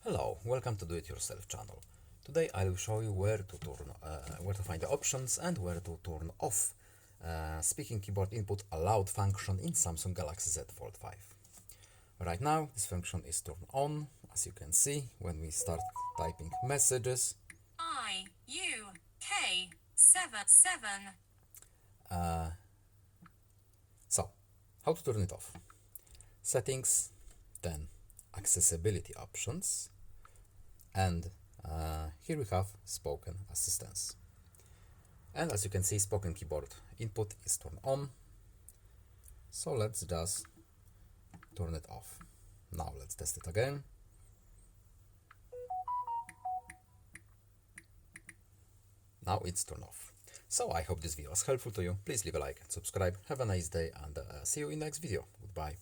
Hello, welcome to Do It Yourself channel. Today I will show you where to find the options and where to turn off speaking keyboard input allowed function in Samsung Galaxy Z Fold5. Right now this function is turned on, as you can see when we start typing messages. IUK77. So, how to turn it off? Settings, then accessibility options, and here we have spoken assistance. And as you can see, spoken keyboard input is turned on. So let's just turn it off. Now let's test it again. Now it's turned off. So I hope this video was helpful to you. Please leave a like and subscribe. Have a nice day and see you in the next video. Goodbye.